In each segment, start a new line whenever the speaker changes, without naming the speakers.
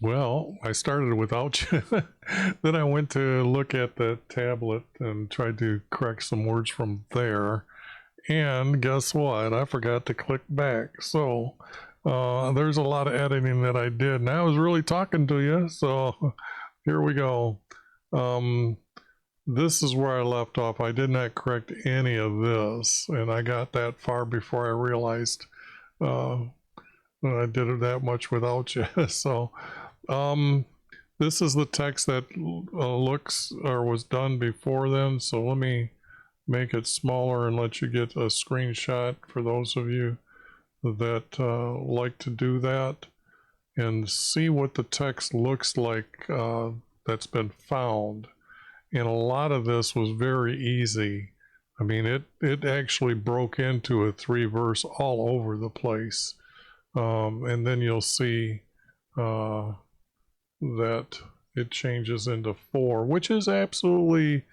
Well, I started without you. Then I went to look at the tablet and tried to correct some words from there. And guess what? I forgot to click back. So there's a lot of editing that I did. And I was really talking to you. So here we go. Um, this is where I left off. I did not correct any of this. And I got that far before I realized uh, I did it that much without you. So um, this is the text that looks or was done before then. So let me make it smaller and let you get a screenshot for those of you that like to do that and see what the text looks like that's been found. And a lot of this was very easy. I mean, it actually broke into a 3-verse all over the place. And then you'll see that it changes into 4, which is absolutely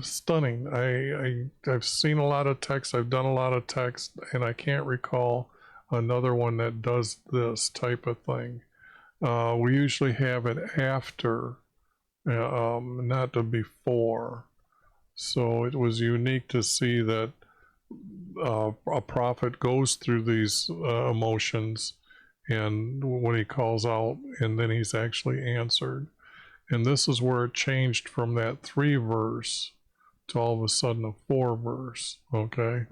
stunning. I've seen a lot of text, I've done a lot of text, and I can't recall another one that does this type of thing. We usually have it after, not the before. So it was unique to see that a prophet goes through these emotions, and when he calls out, and then he's actually answered. And this is where it changed from that 3-verse to all of a sudden a 4-verse. Okay.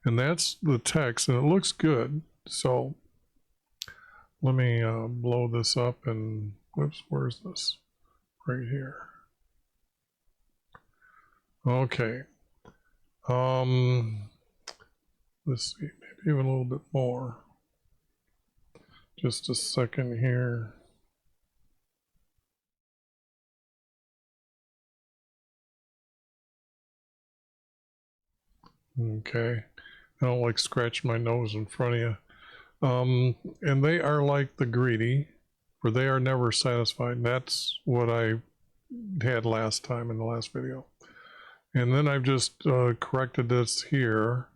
And that's the text, and it looks good. So let me blow this up and whoops, where's this? Right here. Okay. Let's see, maybe even a little bit more. Just a second here. Okay. I don't like scratch my nose in front of you. And they are like the greedy, for they are never satisfied. That's what I had last time in the last video. And then I've just corrected this here.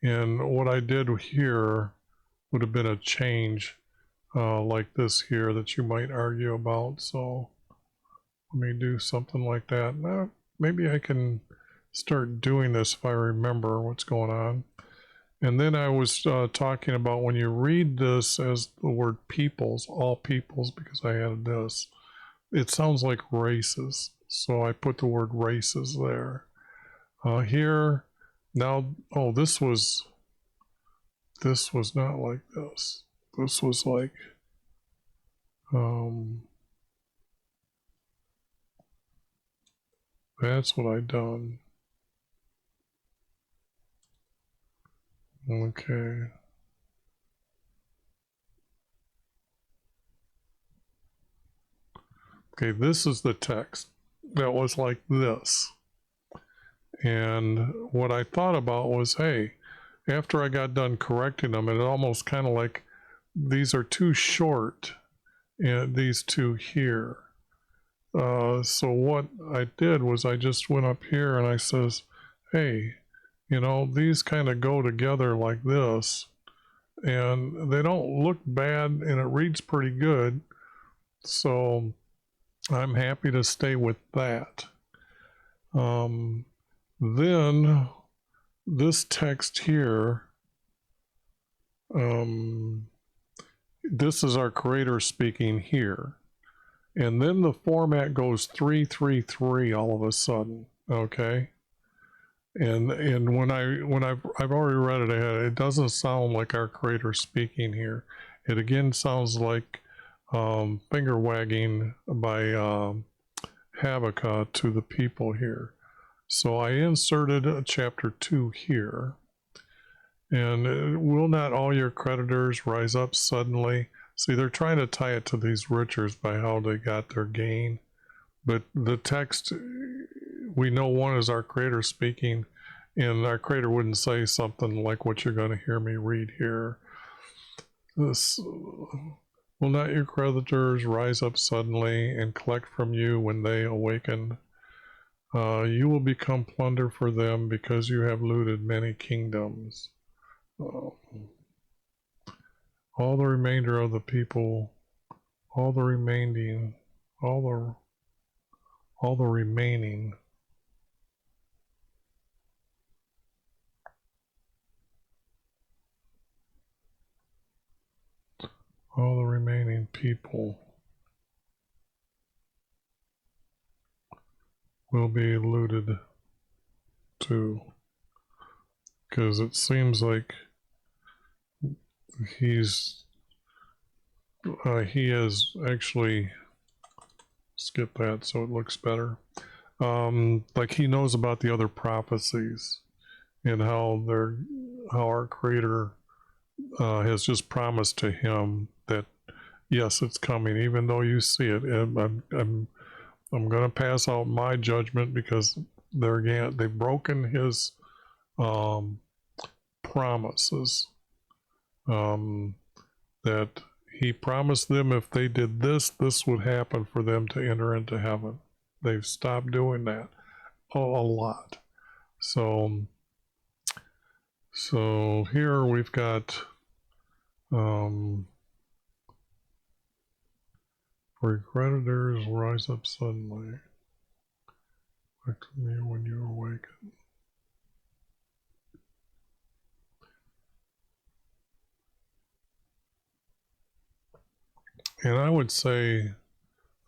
And what I did here would have been a change like this here that you might argue about. So let me do something like that. Now, maybe I can start doing this if I remember what's going on. And then I was talking about when you read this as the word peoples, all peoples, because I added this, it sounds like races. So I put the word races there. Here, now, oh, this was not like this. This was like, that's what I done. Okay. Okay, this is the text that was like this. And what I thought about was, hey, after I got done correcting them, it almost kind of like these are too short, and these two here. So what I did was I just went up here and I says, hey, you know, these kind of go together like this, and they don't look bad, and it reads pretty good. So I'm happy to stay with that. Then this text here, this is our creator speaking here. And then the format goes 333 all of a sudden, okay? And when I've already read it ahead, it doesn't sound like our creator speaking here. It again sounds like finger wagging by Habakkuk to the people here. So I inserted chapter 2 here. And will not all your creditors rise up suddenly? See, they're trying to tie it to these riches by how they got their gain. But the text, we know one is our creator speaking, and our creator wouldn't say something like what you're going to hear me read here. This, will not your creditors rise up suddenly and collect from you when they awaken? You will become plunder for them because you have looted many kingdoms. All the remainder of the people all the remaining, all the remaining people will be looted too, because it seems like he has actually, skip that so it looks better. Like he knows about the other prophecies and how our Creator has just promised to him that yes, it's coming, even though you see it. And I'm going to pass out my judgment because they've broken his promises. That he promised them if they did this, this would happen for them to enter into heaven. They've stopped doing that a lot. So here we've got for creditors rise up suddenly. Back to me when you awaken. And I would say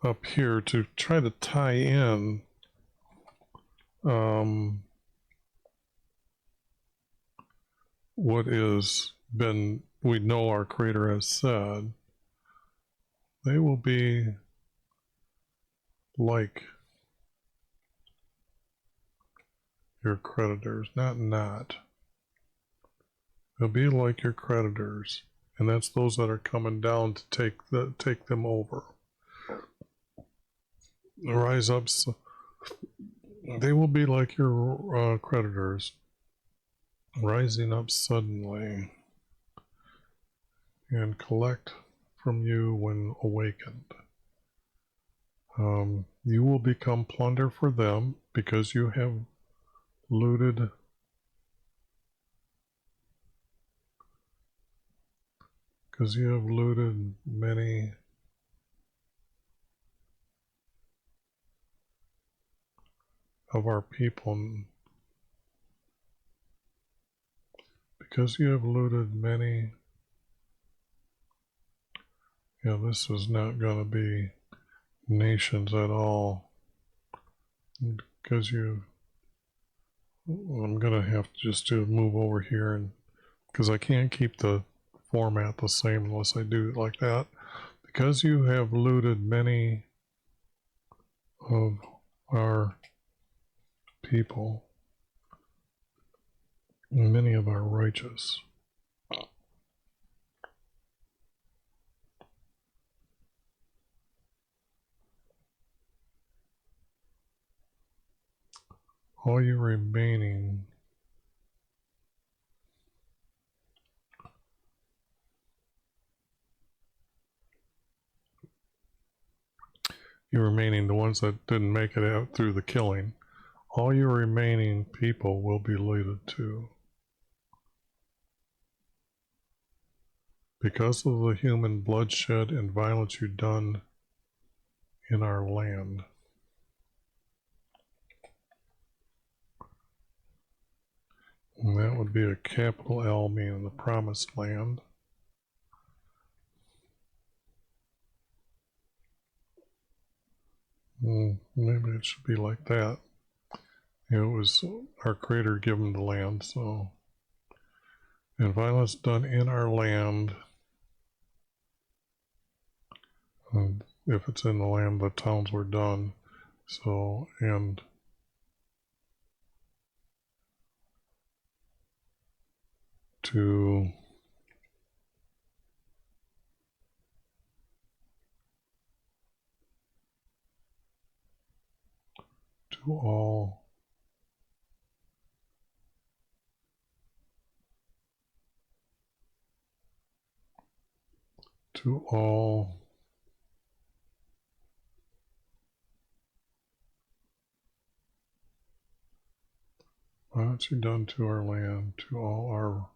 up here to try to tie in what is been, we know our Creator has said, they will be like your creditors, not. They'll be like your creditors, and that's those that are coming down to take them over. Rise up, they will be like your creditors, rising up suddenly, and collect from you when awakened. You will become plunder for them because you have looted many of our people, because you have looted many. Yeah, this is not going to be nations at all, because I'm going to have to just move over here, and because I can't keep the format the same unless I do it like that. Because you have looted many of our people, many of our righteous. All you remaining the ones that didn't make it out through the killing, all your remaining people will be looted too. Because of the human bloodshed and violence you've done in our land. And that would be a capital L, meaning the promised land. Maybe it should be like that. It was our Creator given the land, so. And violence done in our land. And if it's in the land, the towns were done. So, and to all violence you done to our land, to all our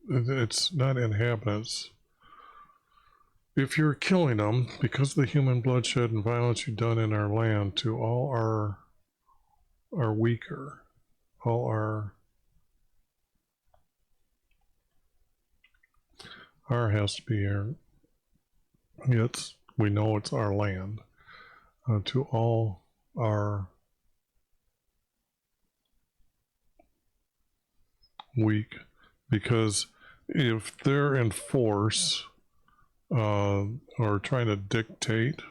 it's not inhabitants. If you're killing them because of the human bloodshed and violence you've done in our land, to all are weaker, all our has to be here. It's, we know it's our land. To all are weak, because if they're in force or trying to dictate,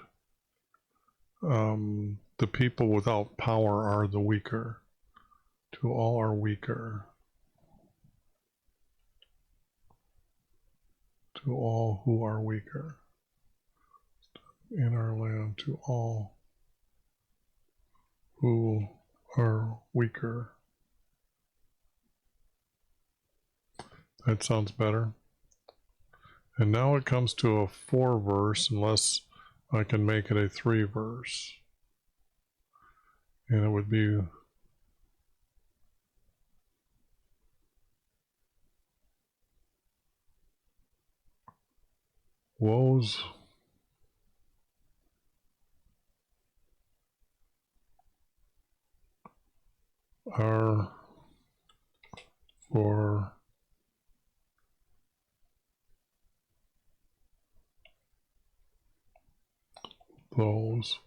the people without power are the weaker. To all are weaker. To all who are weaker in our land, to all who are weaker. That sounds better. And now it comes to a 4 verse, unless I can make it a 3 verse. And it would be woes are for those.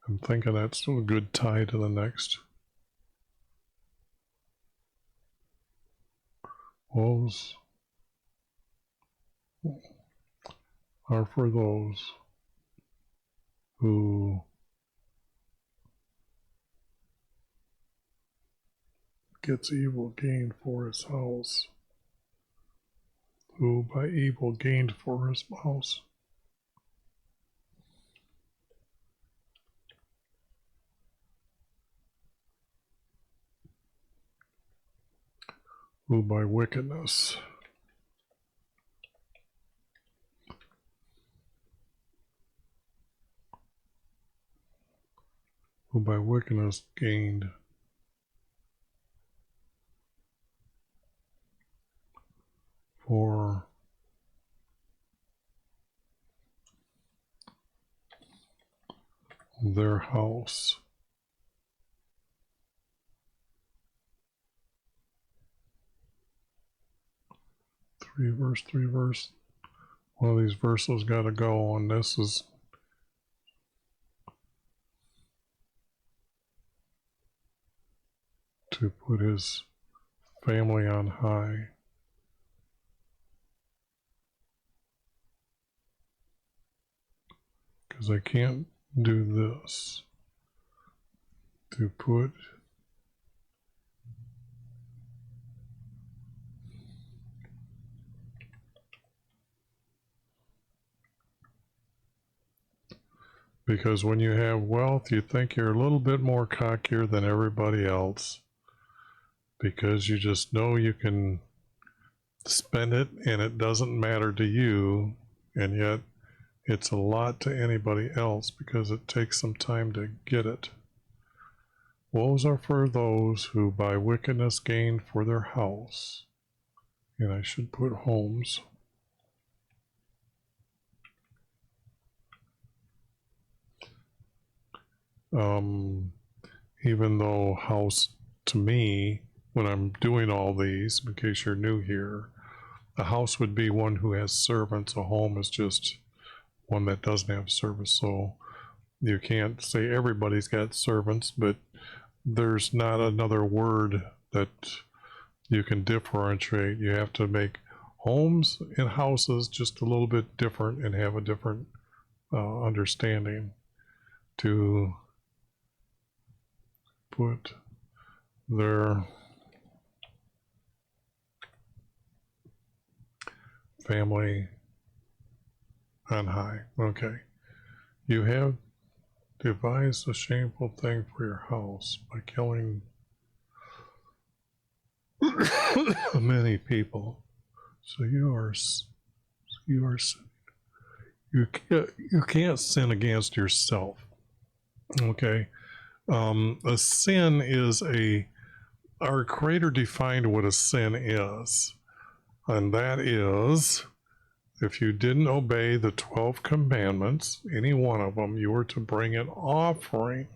I'm thinking that's a good tie to the next. Woes are for those who gets evil gained for his house. Who by evil gained for his house. Who by wickedness. Who by wickedness gained for their house. Three verse. One of these verses got to go, and this is to put his family on high. Because I can't do this. To put because when you have wealth, you think you're a little bit more cockier than everybody else, because you just know you can spend it and it doesn't matter to you, and yet it's a lot to anybody else because it takes some time to get it. Woes are for those who by wickedness gain for their house. And I should put homes. Even though house, to me, when I'm doing all these, in case you're new here, a house would be one who has servants. A home is just one that doesn't have service. So you can't say everybody's got servants, but there's not another word that you can differentiate. You have to make homes and houses just a little bit different and have a different understanding to put their family on high. Okay. You have devised a shameful thing for your house by killing many people. So you can't sin against yourself. Okay. A sin is a our Creator defined what a sin is, and that is if you didn't obey the 12 commandments, any one of them, you were to bring an offering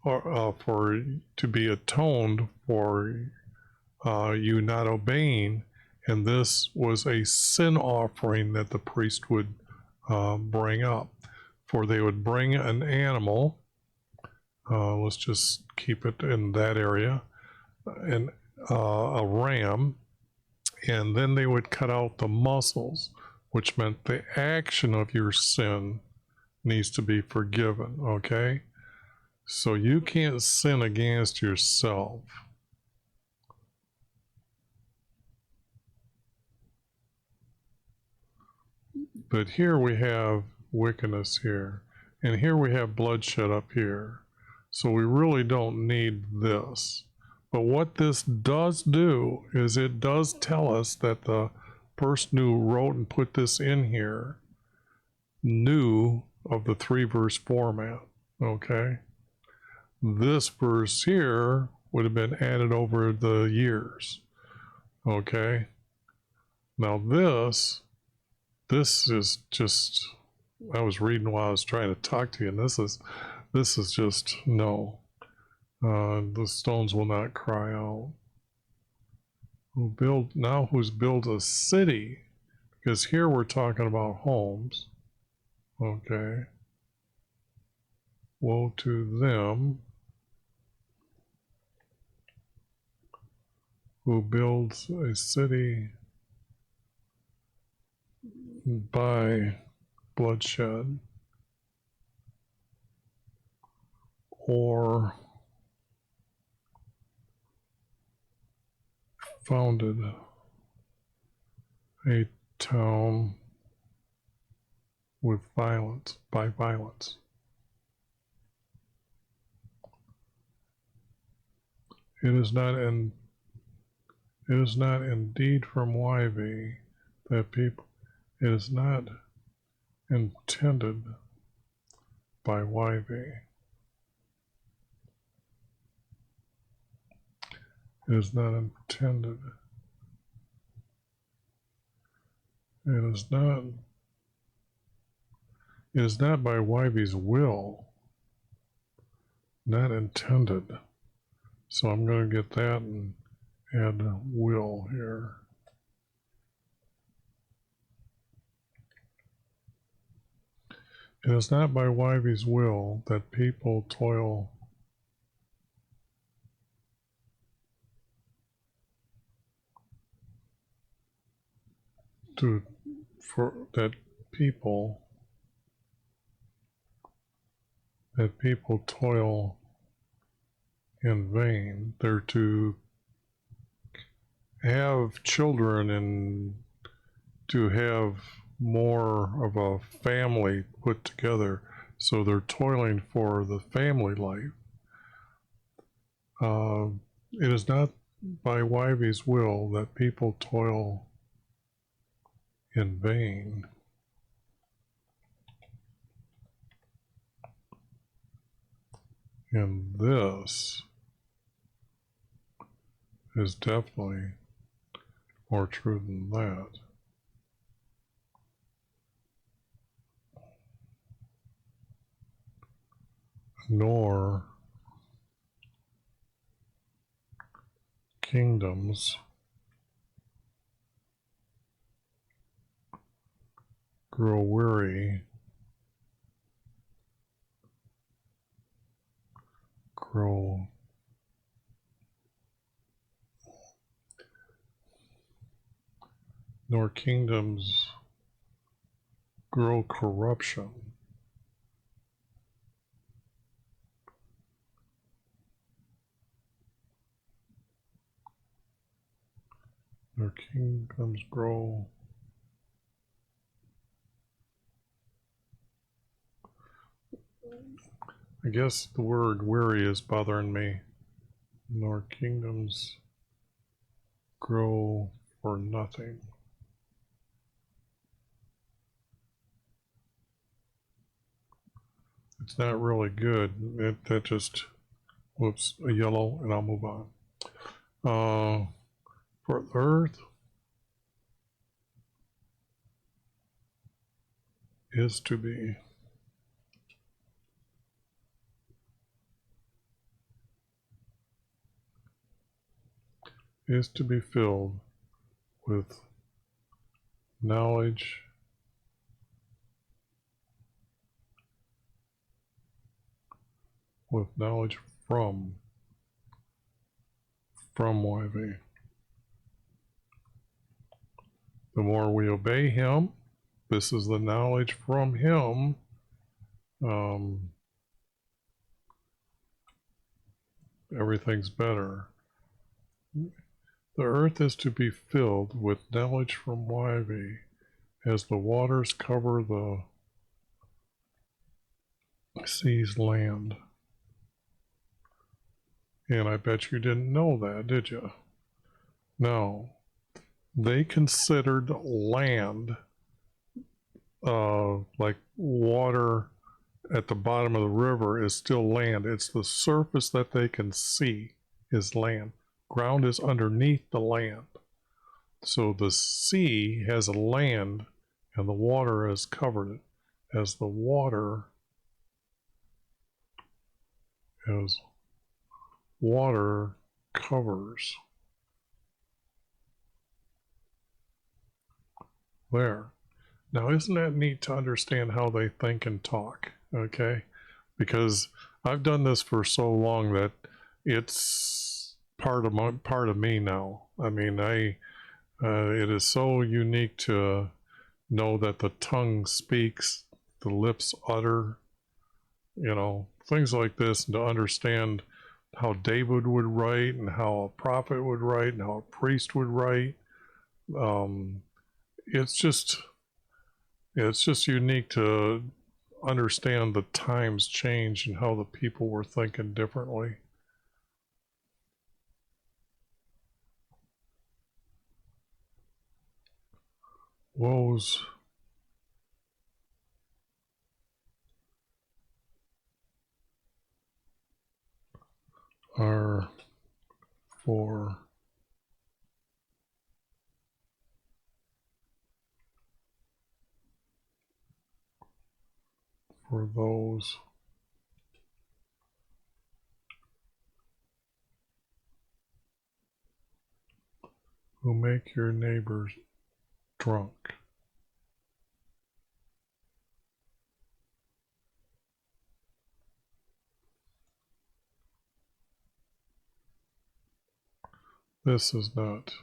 or for to be atoned for you not obeying, and this was a sin offering that the priest would bring up. For they would bring an animal, let's just keep it in that area, and a ram, and then they would cut out the muscles, which meant the action of your sin needs to be forgiven, okay? So you can't sin against yourself. But here we have wickedness here, and here we have bloodshed up here. So we really don't need this. But what this does do is it does tell us that the person who wrote and put this in here knew of the 3-verse format, okay? This verse here would have been added over the years, okay? Now this is just, I was reading while I was trying to talk to you, and this is just, no. The stones will not cry out. Who's built a city, because here we're talking about homes, okay? Woe to them who builds a city by bloodshed or founded a town with violence, by violence. It is not indeed from YV that people, it is not intended by YV. It is not intended. It is not by YV's will, not intended. So I'm going to get that and add will here. It is not by YV's will that people toil that people toil in vain. They're to have children and to have more of a family put together, so they're toiling for the family life. It is not by YV's will that people toil in vain. And this is definitely more true than that. Nor kingdoms grow weary, nor kingdoms grow corruption. Nor kingdoms grow I guess the word weary is bothering me. Nor kingdoms grow for nothing. It's not really good. That just, whoops, a yellow, and I'll move on. For the earth is to be filled with knowledge from YV. The more we obey him, this is the knowledge from him. Everything's better. The earth is to be filled with knowledge from YV as the waters cover the sea's land. And I bet you didn't know that, did you? No. They considered land like water at the bottom of the river is still land. It's the surface that they can see is land. Ground is underneath the land. So the sea has a land and the water has covered it. As the water covers there. Now, isn't that neat to understand how they think and talk? Okay, because I've done this for so long that it's part of me now. I mean, it is so unique to know that the tongue speaks, the lips utter, you know, things like this, and to understand how David would write and how a prophet would write and how a priest would write. It's just unique to understand the times change and how the people were thinking differently. Woes are for those who make your neighbors drunk. This is not.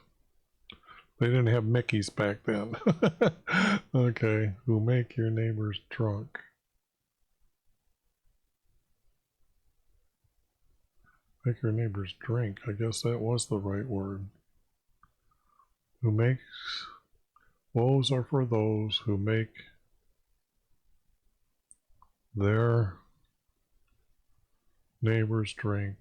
They didn't have Mickeys back then. Okay, who make your neighbors drunk. Make your neighbors drink. I guess that was the right word. Who makes. Woes are for those who make their neighbors drink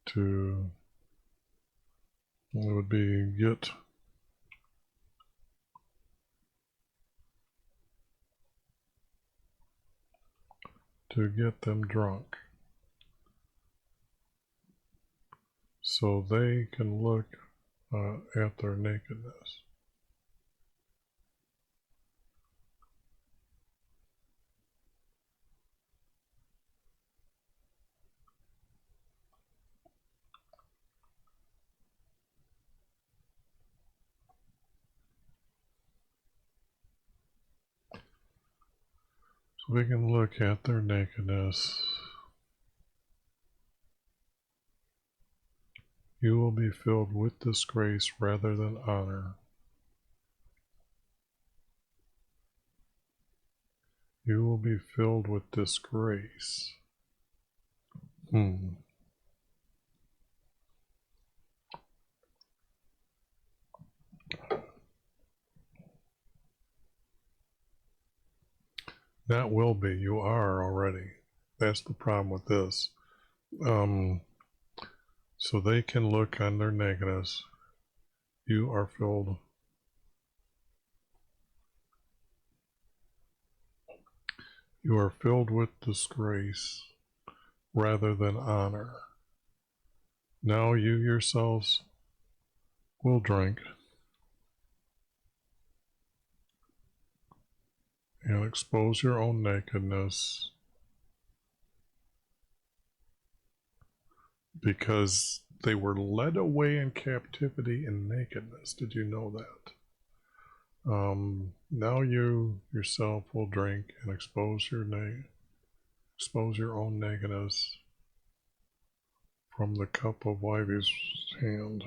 to. It would be get them drunk so they can look at their nakedness. So we can look at their nakedness. You will be filled with disgrace rather than honor. You will be filled with disgrace. That will be. You are already. That's the problem with this. So they can look on their nakedness. You are filled. You are filled with disgrace rather than honor. Now you yourselves will drink and expose your own nakedness, because they were led away in captivity in nakedness. Did you know that? Now you yourself will drink and expose your own nakedness from the cup of YHVH's hand.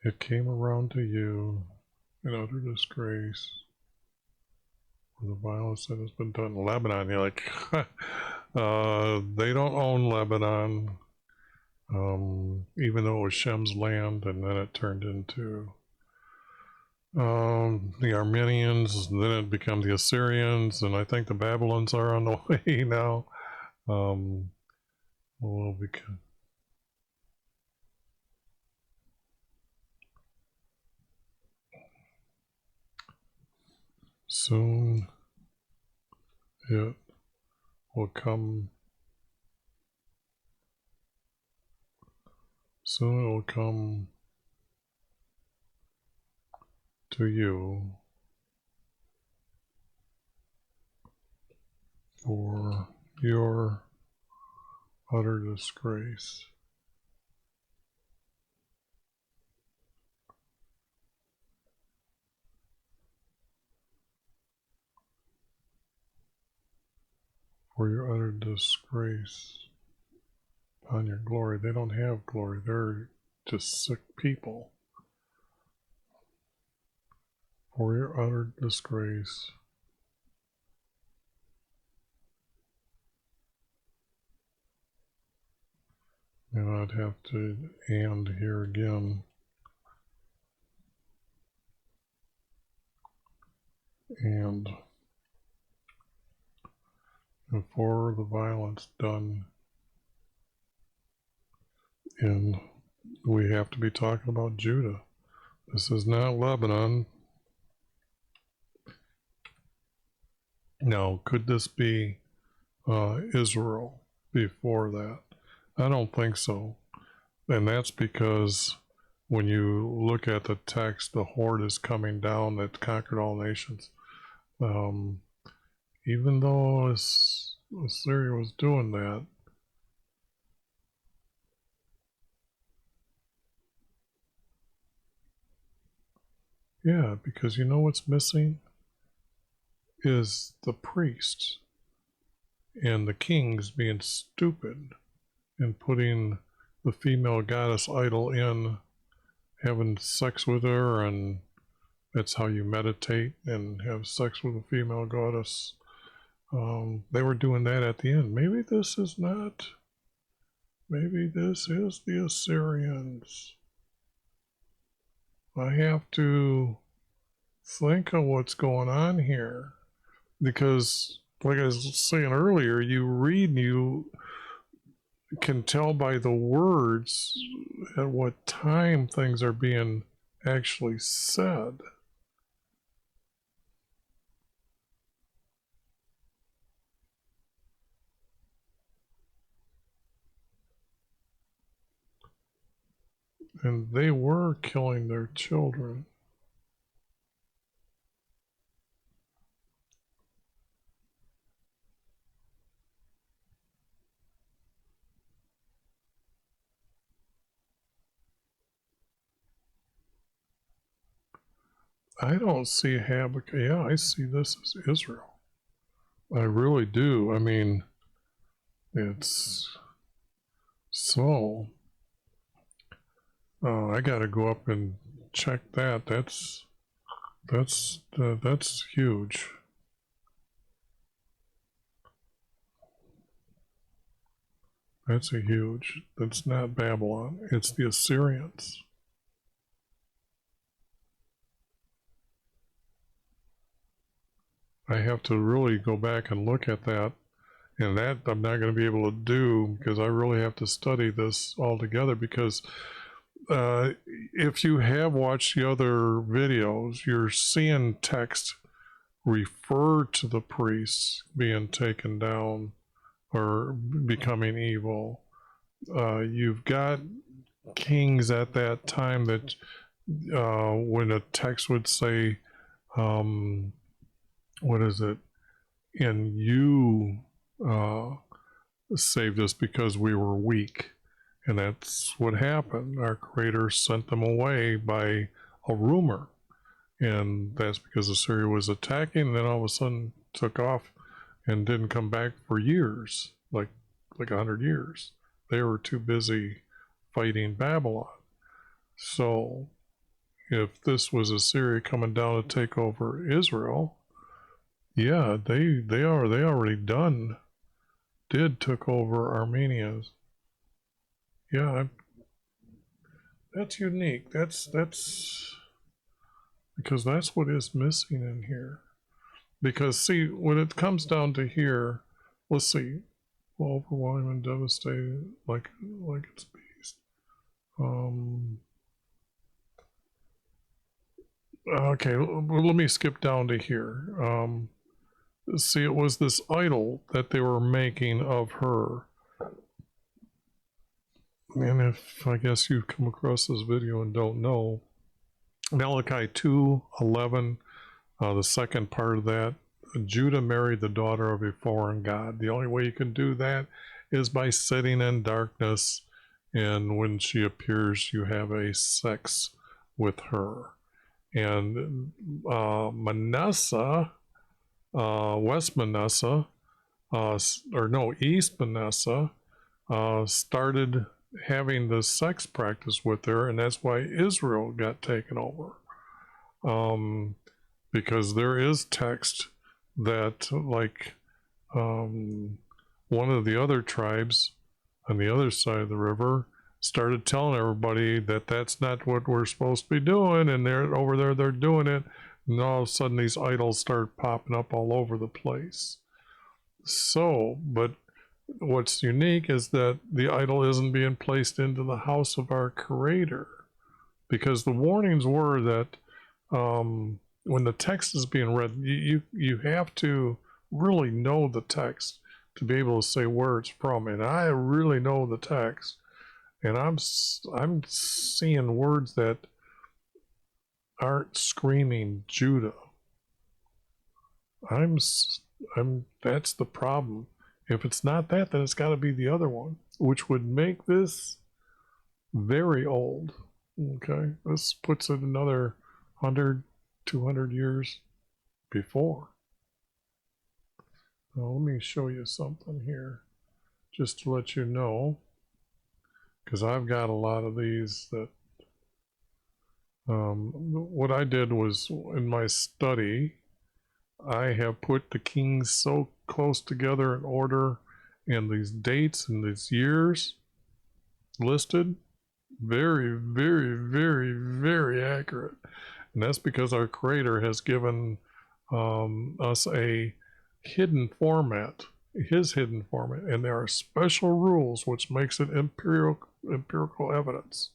It came around to you in utter disgrace for the violence that has been done in Lebanon. You're like, they don't own Lebanon, even though it was Shem's land, and then it turned into the Armenians, and then it became the Assyrians, and I think the Babylons are on the way now. Well, because soon it will come. Soon it will come to you for your utter disgrace. For your utter disgrace upon your glory. They don't have glory. They're just sick people. For your utter disgrace. And I'd have to and here again. And for the violence done in, we have to be talking about Judah. This is not Lebanon. Now, could this be Israel before that? I don't think so. And that's because when you look at the text, the horde is coming down that conquered all nations. Even though Assyria was doing that, yeah, because you know what's missing is the priests and the kings being stupid and putting the female goddess idol in, having sex with her, and that's how you meditate and have sex with a female goddess. They were doing that at the end. Maybe this is not. Maybe this is the Assyrians. I have to think of what's going on here, because like I was saying earlier, you read and you can tell by the words at what time things are being actually said. And they were killing their children. I don't see Habakkuk. Yeah, I see this as Israel. I really do. I mean, it's so. I got to go up and check that. That's huge. That's a huge. That's not Babylon. It's the Assyrians. I have to really go back and look at that And that I'm not going to be able to do because I really have to study this all together. Because if you have watched the other videos, you're seeing text refer to the priests being taken down or becoming evil. You've got kings at that time that when a text would say, what is it? And you saved us because we were weak. And that's what happened. Our Creator sent them away by a rumor. And that's because Assyria was attacking, and then all of a sudden took off and didn't come back for years, like 100 years. They were too busy fighting Babylon. So if this was Assyria coming down to take over Israel, yeah, they already took over Armenia. Yeah, that's unique. That's because that's what is missing in here. Because see, when it comes down to here, let's see, overwhelming and devastated like its beast. Okay, let me skip down to here. See, it was this idol that they were making of her. And if I guess you've come across this video and don't know, Malachi 2:11, the second part of that, Judah married the daughter of a foreign god. The only way you can do that is by sitting in darkness, and when she appears, you have a sex with her. And Manasseh, West Manasseh, East Manasseh, started having the sex practice with her, and that's why Israel got taken over. Because there is text that, like, one of the other tribes on the other side of the river started telling everybody that that's not what we're supposed to be doing, and they're over there, they're doing it, and all of a sudden these idols start popping up all over the place. So, but what's unique is that the idol isn't being placed into the house of our Creator, because the warnings were that when the text is being read, you have to really know the text to be able to say where it's from. And I really know the text, and I'm seeing words that aren't screaming Judah. That's the problem. If it's not that, then it's got to be the other one, which would make this very old. Okay, this puts it another 100, 200 years before. Now, let me show you something here, just to let you know, because I've got a lot of these that, what I did was, in my study, I have put the kings so close together in order, and these dates and these years listed, very, very, very, very accurate. And that's because our Creator has given us a hidden format, his hidden format, and there are special rules which makes it empirical evidence.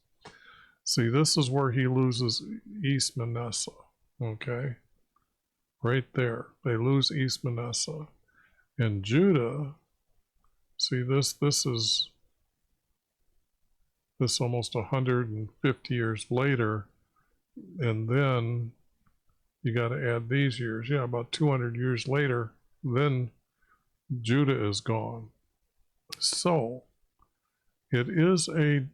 See, this is where he loses East Manasseh. Okay, right there, they lose East Manasseh. And Judah, see, this is almost 150 years later, and then you got to add these years. Yeah, about 200 years later, then Judah is gone. So it is been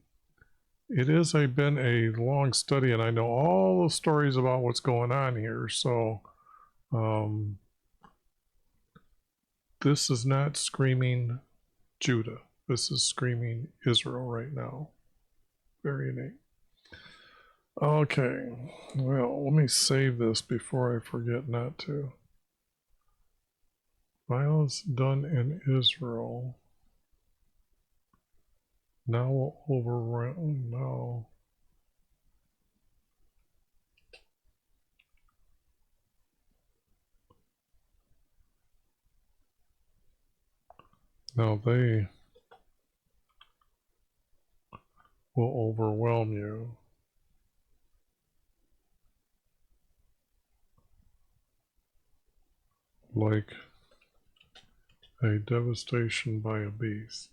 a long study, and I know all the stories about what's going on here. So this is not screaming Judah. This is screaming Israel right now. Very unique. Okay, well, let me save this before I forget not to. Violence done in Israel. Now overrun. No. Now they will overwhelm you. Like a devastation by a beast.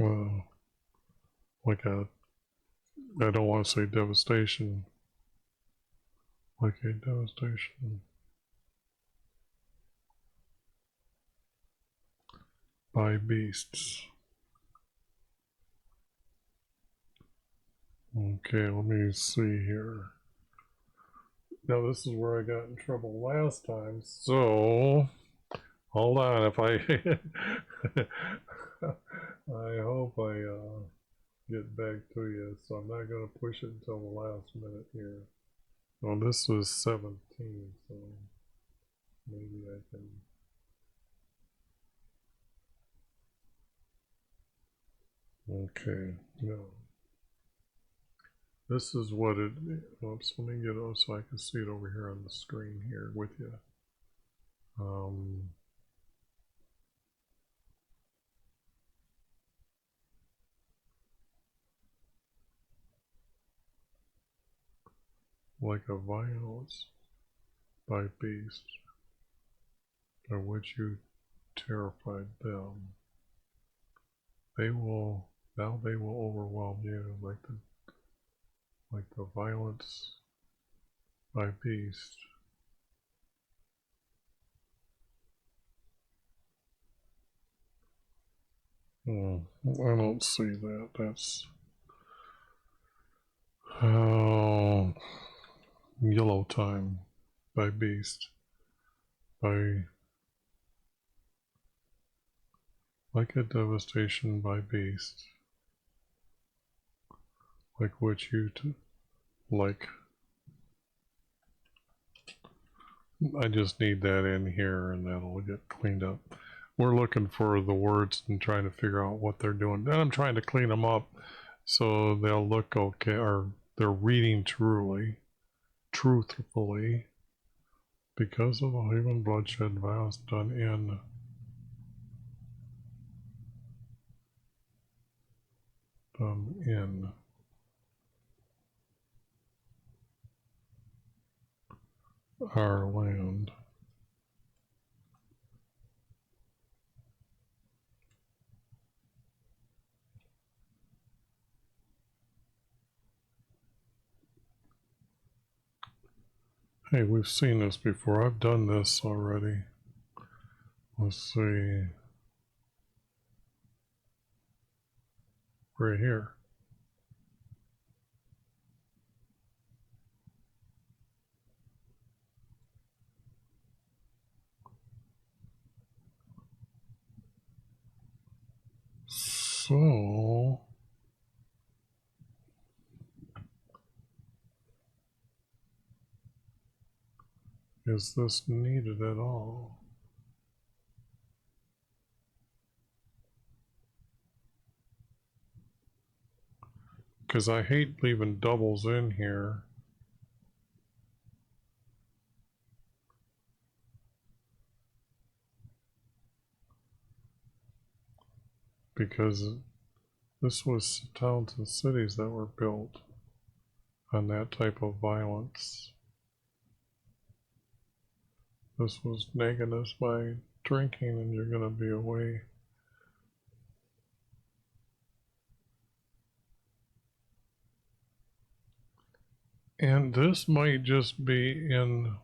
Like a, I don't want to say devastation, like a devastation by beasts. Okay, let me see here. Now this is where I got in trouble last time, so hold on. If I I hope I get back to you, so I'm not going to push it until the last minute here. Well, this was 17, so maybe I can. Okay, no. This is what it, oops, let me get it so I can see it over here on the screen here with you. Like a violence by beast, by which you terrified them. They will, now they will overwhelm you like the violence by beast. I don't see that. That's yellow time by beast, by like a devastation by beast, like which you like. I just need that in here and that'll get cleaned up. We're looking for the words and trying to figure out what they're doing. Then I'm trying to clean them up so they'll look okay, or they're reading truthfully, because of the human bloodshed violence done in our land. Hey, we've seen this before. I've done this already. Let's see. Right here. So is this needed at all? Because I hate leaving doubles in here. Because this was towns and cities that were built on that type of violence. This was nakedness by drinking and you're going to be away. And this might just be in,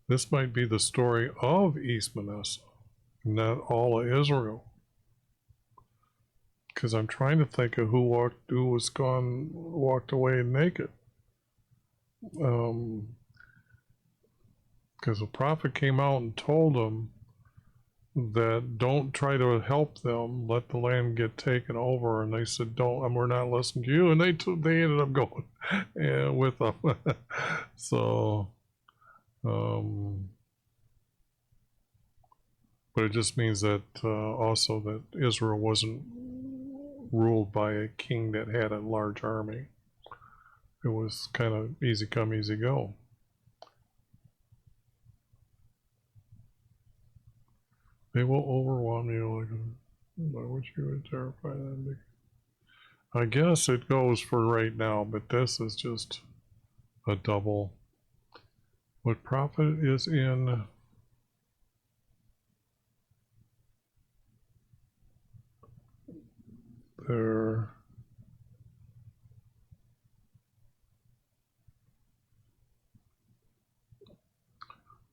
this might be the story of East Manasseh, not all of Israel. Because I'm trying to think of who walked away naked. Because the prophet came out and told them that don't try to help them, let the land get taken over, and they said don't, we're not listening to you, and they ended up going with them. So but it just means that also that Israel wasn't ruled by a king that had a large army. It was kind of easy come, easy go. They will overwhelm you like by which you would terrify them. I guess it goes for right now, but this is just a double. What profit is in their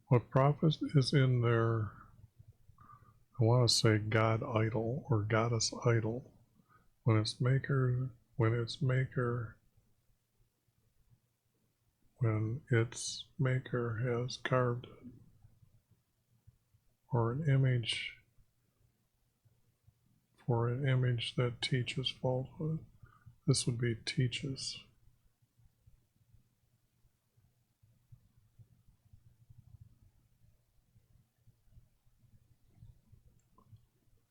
what profit is in their, I want to say God idol or goddess idol, when its maker has carved it, or an image that teaches falsehood. This would be teaches.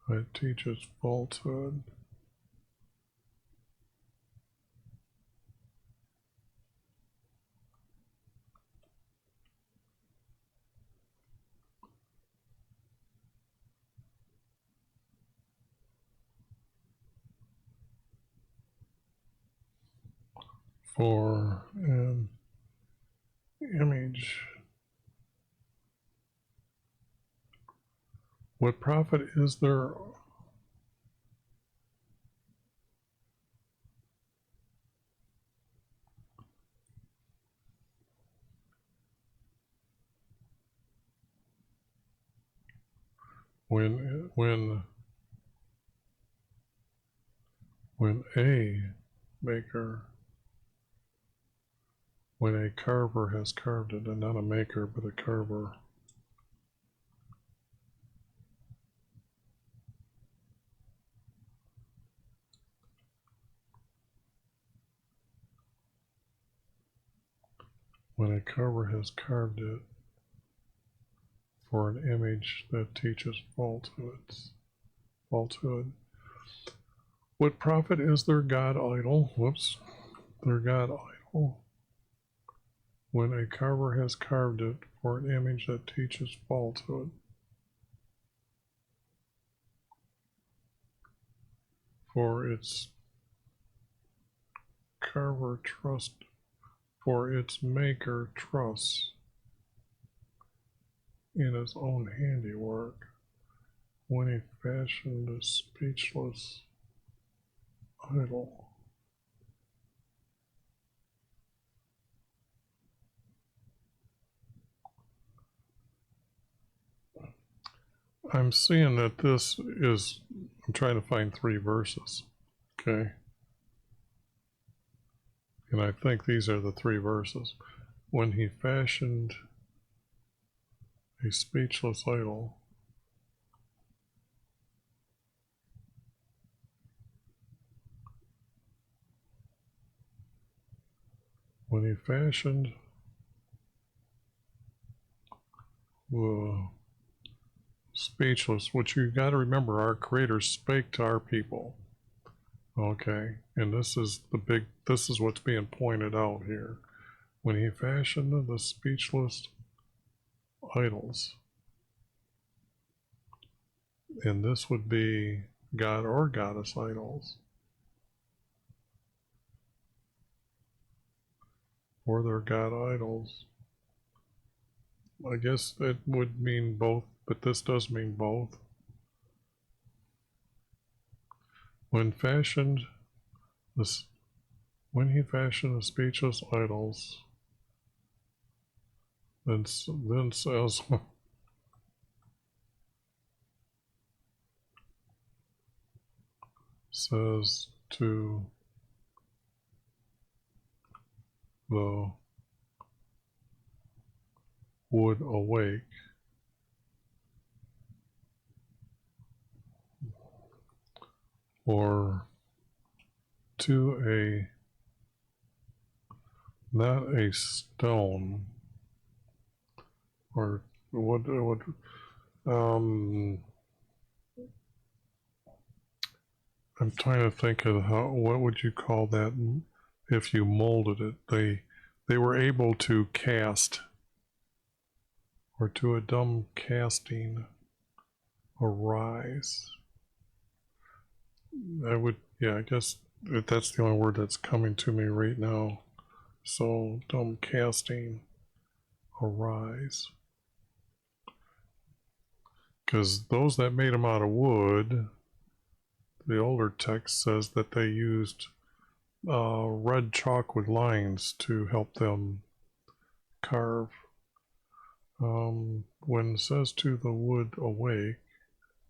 It teaches falsehood. For an image. What profit is there when a maker, when a carver has carved it, and not a maker but a carver. When a carver has carved it for an image that teaches falsehood. What profit is their God idol? Their God idol. When a carver has carved it for an image that teaches falsehood. For its carver trust, for its maker trusts in his own handiwork, when he fashioned a speechless idol. I'm seeing that this is, I'm trying to find 3 verses, okay? And I think these are the 3 verses. When he fashioned a speechless idol, when he fashioned speechless, which you got to remember, our Creator spake to our people. Okay, and this is what's being pointed out here. When he fashioned the speechless idols, and this would be God or goddess idols, or their God idols. I guess it would mean both, but this does mean both. When he fashioned the speechless idols, then says says to the would awake, or to a, not a stone, or what I'm trying to think of what would you call that if you molded it. They were able to cast, or to a dumb casting, arise. I guess that's the only word that's coming to me right now. So, dumb casting, arise. Because those that made them out of wood, the older text says that they used red chalk with lines to help them carve. When it says to the wood awake,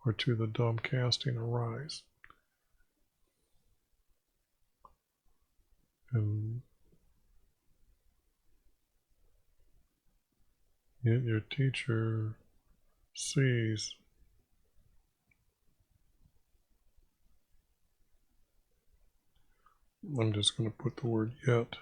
or to the dumb casting arise. And yet your teacher sees. I'm just going to put the word yet.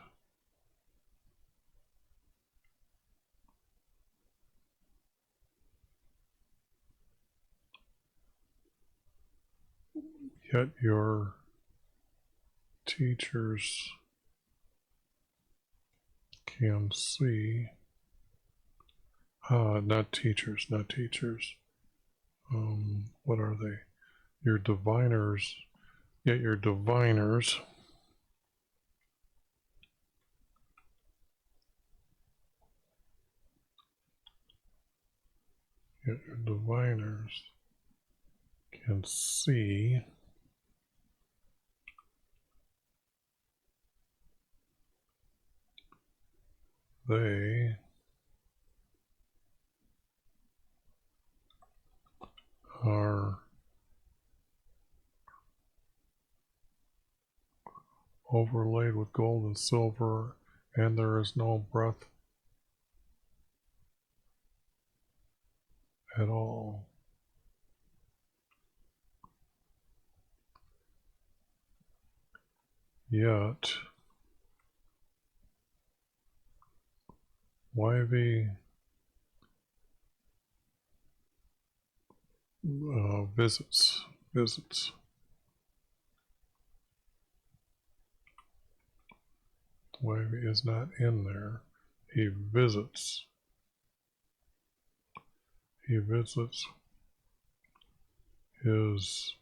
Yet your teachers can see. Not teachers. What are they? Your diviners. Yet your diviners. Yet your diviners can see. They are overlaid with gold and silver, and there is no breath at all. Yet YV visits. YV is not in there. He visits. He visits his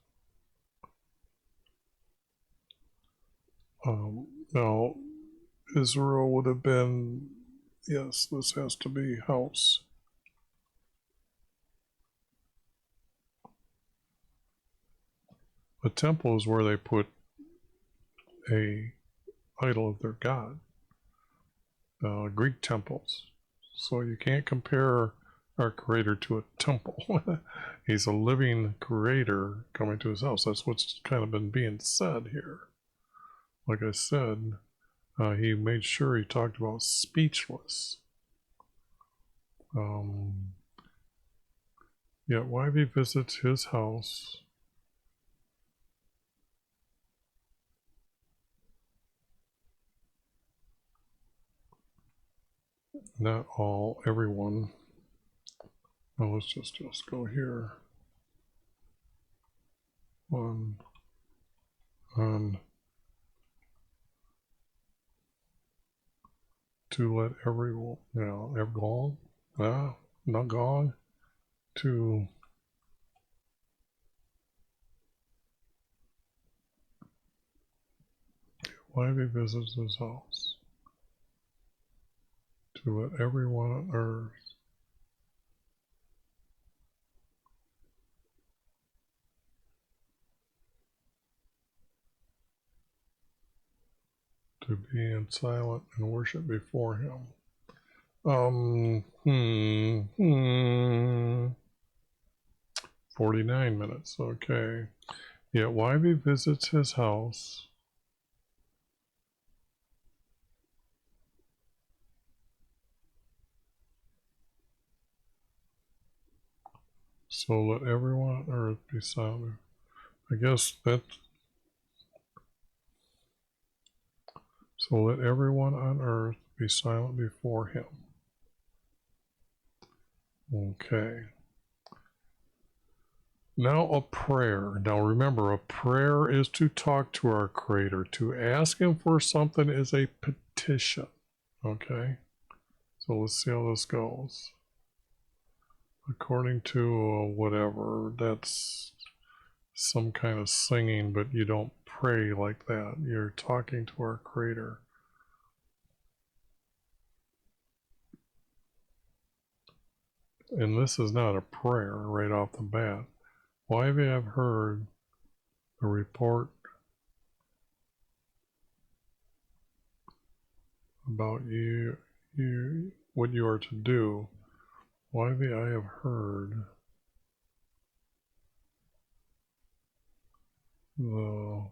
now Israel would have been, yes, this has to be house. A temple is where they put a idol of their god. Greek temples. So you can't compare our creator to a temple. He's a living creator coming to his house. That's what's kind of been being said here. Like I said, he made sure he talked about speechless. Yet YV visits his house. Not all, everyone. Now let's just go here. On to let everyone, everyone, not gone, to YV visits his house. To let everyone on earth to be in silent and worship before him. 49 minutes, okay. Yet YV visits his house. So let everyone on earth be silent. I guess that's. So let everyone on earth be silent before him. Okay. Now a prayer. Now remember, a prayer is to talk to our Creator. To ask Him for something is a petition. Okay? So let's see how this goes. according to whatever, that's some kind of singing, but you don't pray like that. You're talking to our Creator. And this is not a prayer right off the bat. Why have you heard a report about what you are to do? Why have I have heard the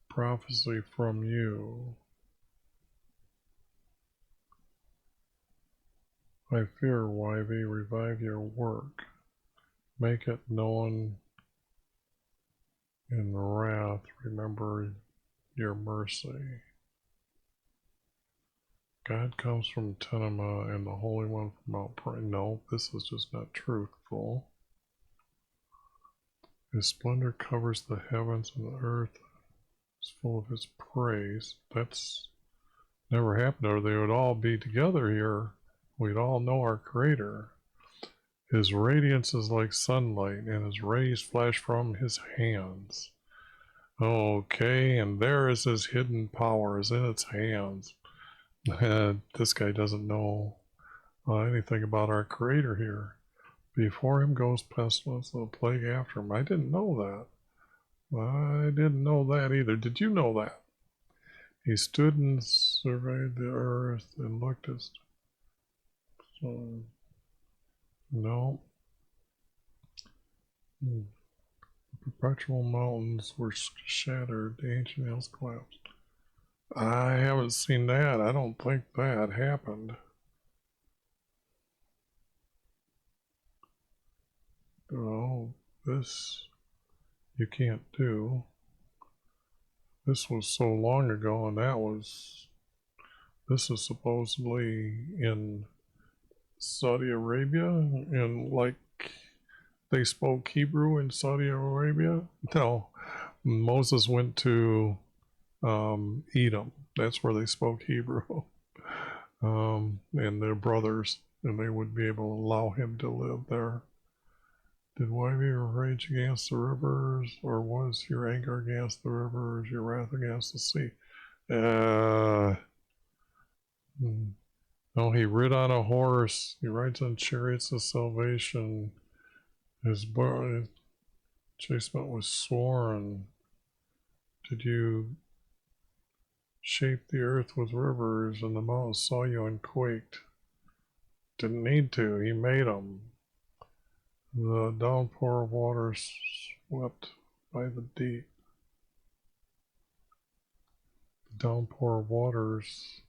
prophecy from you. I fear, YV, revive your work. Make it known in wrath. Remember your mercy. God comes from Tenema and the Holy One from Mount Pride. No, this is just not truthful. His splendor covers the heavens, and the earth is full of his praise. That's never happened, or they would all be together here. We'd all know our Creator. His radiance is like sunlight, and his rays flash from his hands. Okay, and there is his hidden power, is in its hands. This guy doesn't know anything about our Creator here. Before him goes pestilence and a plague after him. I didn't know that. I didn't know that either. Did you know that? He stood and surveyed the earth and looked at... So, no. The perpetual mountains were shattered, the ancient hills collapsed. I haven't seen that. I don't think that happened. Oh, this you can't do. This was so long ago, and this is supposedly in Saudi Arabia, and like they spoke Hebrew in Saudi Arabia. No, Moses went to Edom. That's where they spoke Hebrew. And their brothers, and they would be able to allow him to live there. Did YV rage against the rivers, or was your anger against the rivers, your wrath against the sea? No, he rid on a horse. He rides on chariots of salvation. His chasement was sworn. Did you shape the earth with rivers, and the mountains saw you and quaked? Didn't need to. He made them. The downpour of waters swept by the deep. The downpour of waters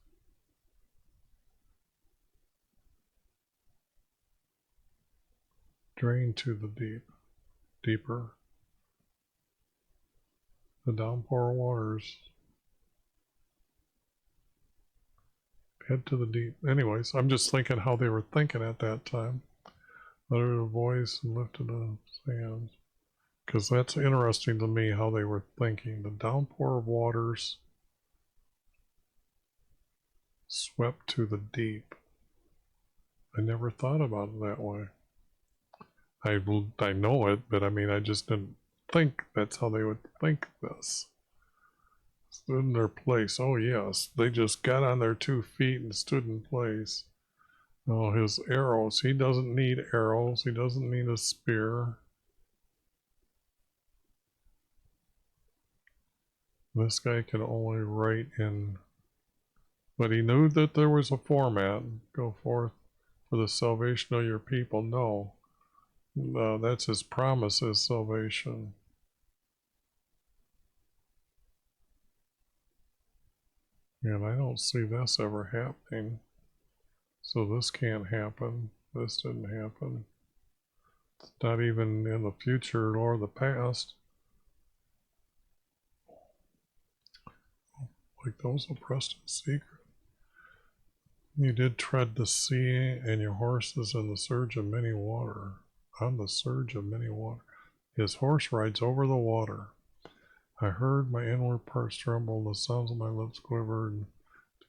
drained to the deep, deeper. The downpour of waters head to the deep. Anyways, I'm just thinking how they were thinking at that time. Uttered a voice and lifted up his hands. Because that's interesting to me how they were thinking. The downpour of waters swept to the deep. I never thought about it that way. I know it, but I mean, I just didn't think that's how they would think this. Stood in their place. Oh yes, they just got on their 2 feet and stood in place. Oh, his arrows. He doesn't need arrows. He doesn't need a spear. This guy can only write in... But he knew that there was a format. Go forth for the salvation of your people. No. That's his promise, is salvation. And I don't see this ever happening. So this can't happen. This didn't happen. It's not even in the future or the past. Like those oppressed in secret. You did tread the sea, and your horses in the surge of many water. On the surge of many water. His horse rides over the water. I heard my inward parts tremble, the sounds of my lips quivered, and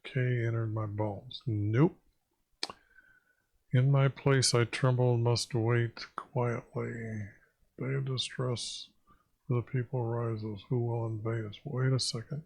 decay entered my bones. Nope. In my place I tremble and must wait quietly. Day of distress for the people rises. Who will invade us? Wait a second.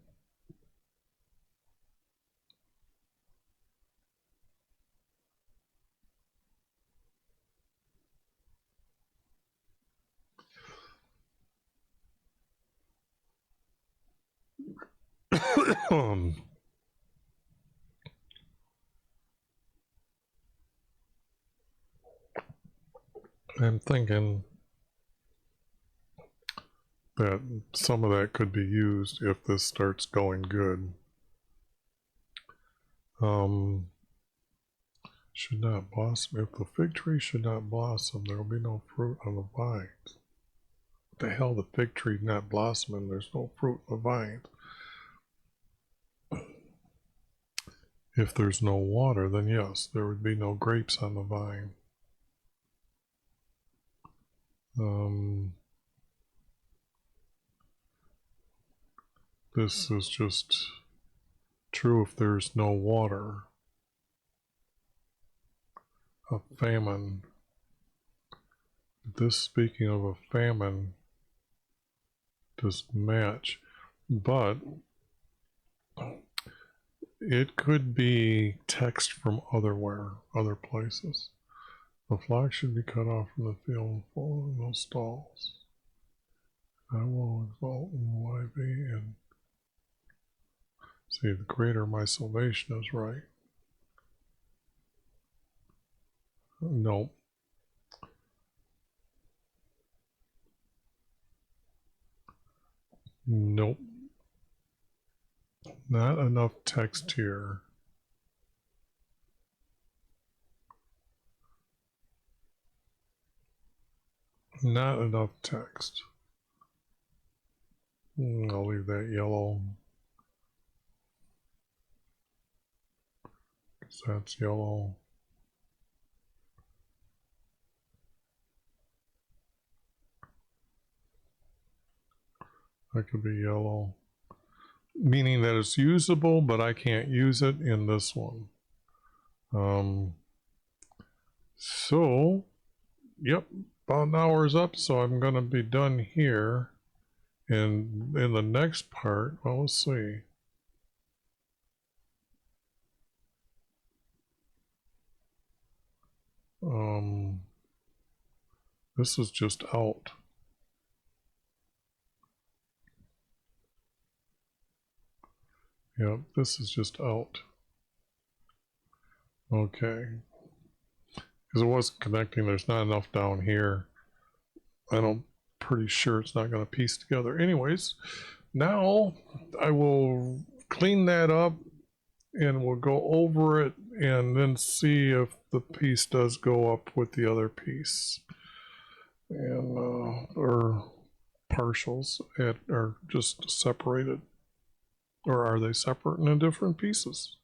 I'm thinking that some of that could be used if this starts going good. Should not blossom. If the fig tree should not blossom, there will be no fruit on the vines. What the hell, the fig tree not blossoming, there's no fruit on the vines. If there's no water, then yes, there would be no grapes on the vine. This is just true if there's no water. A famine. This, speaking of a famine, does match, but it could be text from other places. The flock should be cut off from the field and fall in those stalls. I will exalt in YV and see, the greater my salvation is right. Nope. Nope. Not enough text here. Not enough text. I'll leave that yellow. Because that's yellow. That could be yellow. Meaning that it's usable, but I can't use it in this one. So, yep, about an hour's up, so I'm going to be done here. And in the next part, well, let's see. This is just out. Yep, this is just out. Okay. Because it wasn't connecting, there's not enough down here. I'm pretty sure it's not going to piece together. Anyways, now I will clean that up and we'll go over it and then see if the piece does go up with the other piece. And or partials are just separated, or are they separate and in different pieces?